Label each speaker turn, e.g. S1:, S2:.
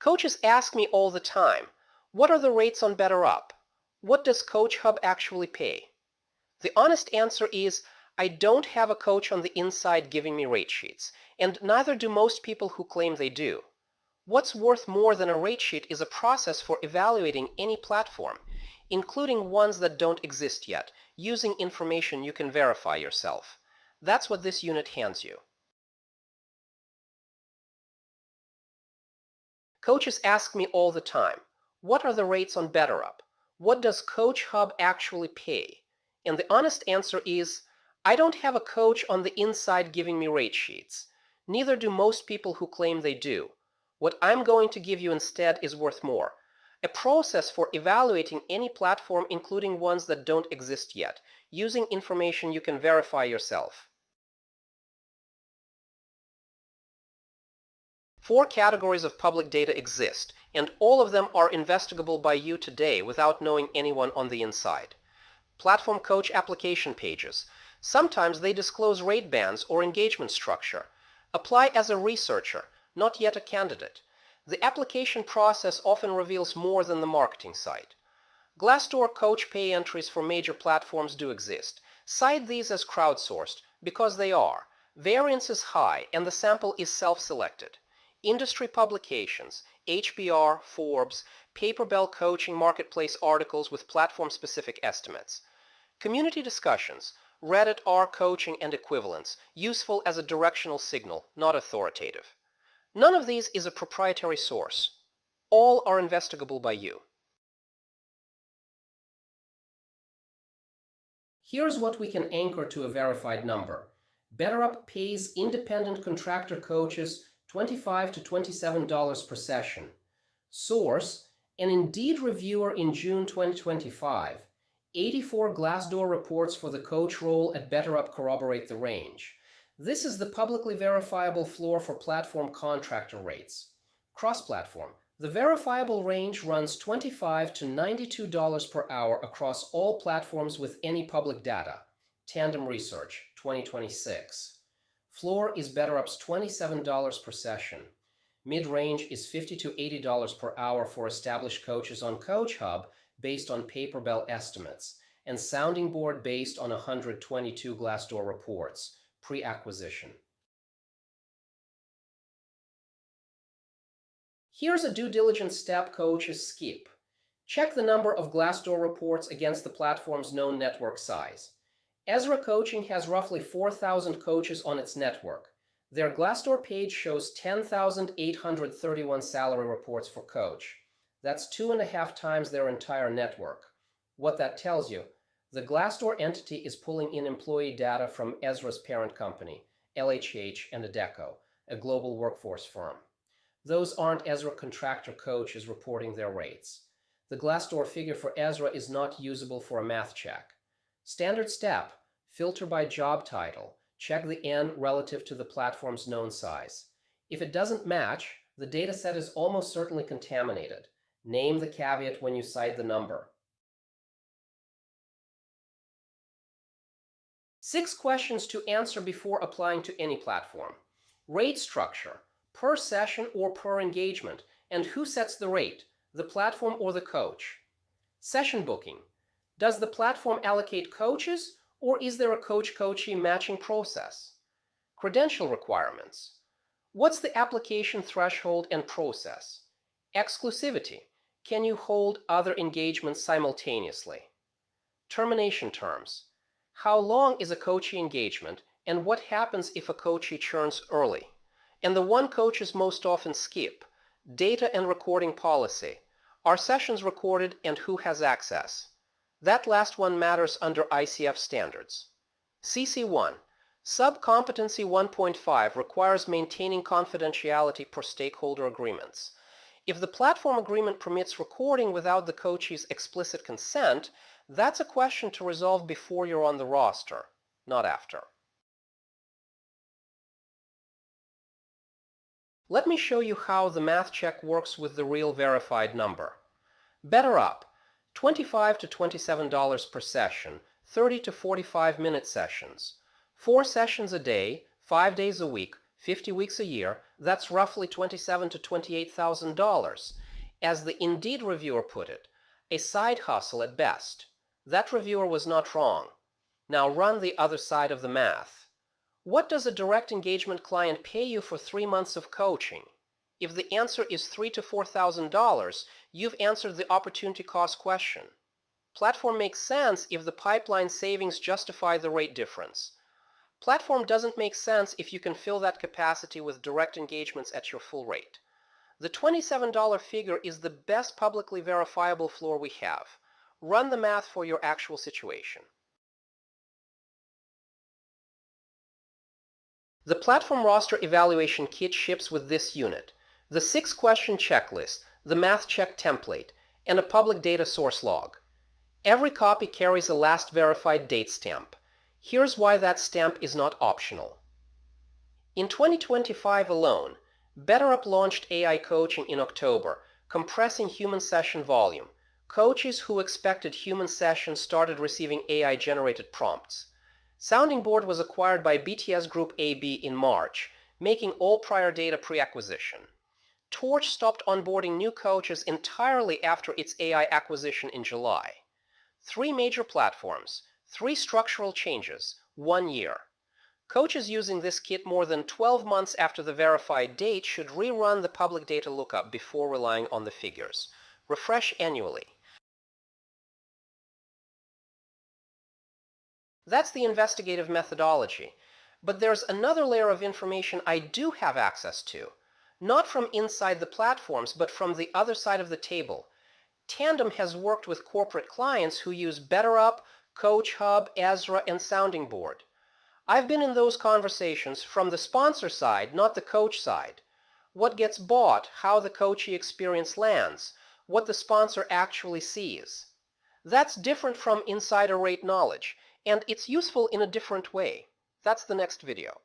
S1: Coaches ask me all the time, what are the rates on BetterUp? What does CoachHub actually pay? The honest answer is, I don't have a coach on the inside giving me rate sheets, and neither do most people who claim they do. What's worth more than a rate sheet is a process for evaluating any platform, including ones that don't exist yet, using information you can verify yourself. That's what this unit hands you. Coaches ask me all the time, what are the rates on BetterUp? What does CoachHub actually pay? And the honest answer is, I don't have a coach on the inside giving me rate sheets. Neither do most people who claim they do. What I'm going to give you instead is worth more. A process for evaluating any platform, including ones that don't exist yet, using information you can verify yourself. 4 categories of public data exist, and all of them are investigable by you today without knowing anyone on the inside. Platform coach application pages. Sometimes they disclose rate bands or engagement structure. Apply as a researcher, not yet a candidate. The application process often reveals more than the marketing site. Glassdoor coach pay entries for major platforms do exist. Cite these as crowdsourced, because they are. Variance is high, and the sample is self-selected. Industry publications, HBR, Forbes, Paperbell coaching marketplace articles with platform-specific estimates. Community discussions, Reddit R coaching and equivalents, useful as a directional signal, not authoritative. None of these is a proprietary source. All are investigable by you. Here's what we can anchor to a verified number. BetterUp pays independent contractor coaches $25 to $27 per session. Source, an Indeed reviewer in June 2025. 84 Glassdoor reports for the coach role at BetterUp corroborate the range. This is the publicly verifiable floor for platform contractor rates. Cross-platform. The verifiable range runs $25 to $92 per hour across all platforms with any public data. Tandem Research, 2026. Floor is BetterUp's $27 per session. Mid-range is $50 to $80 per hour for established coaches on CoachHub based on Paperbell estimates, and Sounding Board based on 122 Glassdoor reports, pre-acquisition. Here's a due diligence step coaches skip. Check the number of Glassdoor reports against the platform's known network size. Ezra Coaching has roughly 4,000 coaches on its network. Their Glassdoor page shows 10,831 salary reports for coach. That's 2.5 times their entire network. What that tells you, the Glassdoor entity is pulling in employee data from Ezra's parent company, LHH and Adecco, a global workforce firm. Those aren't Ezra contractor coaches reporting their rates. The Glassdoor figure for Ezra is not usable for a math check. Standard step, filter by job title. Check the N relative to the platform's known size. If it doesn't match, the dataset is almost certainly contaminated. Name the caveat when you cite the number. 6 questions to answer before applying to any platform. Rate structure, per session or per engagement, and who sets the rate, the platform or the coach? Session booking. Does the platform allocate coaches, or is there a coach-coachee matching process? Credential requirements. What's the application threshold and process? Exclusivity. Can you hold other engagements simultaneously? Termination terms. How long is a coachee engagement, and what happens if a coachee churns early? And the one coaches most often skip. Data and recording policy. Are sessions recorded, and who has access? That last one matters under ICF standards. CC1. Sub-competency 1.5 requires maintaining confidentiality per stakeholder agreements. If the platform agreement permits recording without the coachee's explicit consent, that's a question to resolve before you're on the roster, not after. Let me show you how the math check works with the real verified number. BetterUp. $25 to $27 per session, 30 to 45-minute sessions. 4 sessions a day, 5 days a week, 50 weeks a year, That's roughly $27,000 to $28,000. As the Indeed reviewer put it, a side hustle at best. That reviewer was not wrong. Now run the other side of the math. What does a direct engagement client pay you for 3 months of coaching? If the answer is $3,000 to $4,000, you've answered the opportunity cost question. Platform makes sense if the pipeline savings justify the rate difference. Platform doesn't make sense if you can fill that capacity with direct engagements at your full rate. The $27 figure is the best publicly verifiable floor we have. Run the math for your actual situation. The Platform Roster Evaluation Kit ships with this unit, the 6-question checklist, the math check template, and a public data source log. Every copy carries a last verified date stamp. Here's why that stamp is not optional. In 2025 alone, BetterUp launched AI coaching in October, compressing human session volume. Coaches who expected human sessions started receiving AI-generated prompts. Sounding Board was acquired by BTS Group AB in March, making all prior data pre-acquisition. Torch stopped onboarding new coaches entirely after its AI acquisition in July. 3 major platforms, 3 structural changes, 1 year. Coaches using this kit more than 12 months after the verified date should rerun the public data lookup before relying on the figures. Refresh annually. That's the investigative methodology. But there's another layer of information I do have access to. Not from inside the platforms, but from the other side of the table. Tandem has worked with corporate clients who use BetterUp, CoachHub, Ezra, and Sounding Board. I've been in those conversations from the sponsor side, not the coach side. What gets bought, how the coachee experience lands, what the sponsor actually sees. That's different from insider rate knowledge, and it's useful in a different way. That's the next video.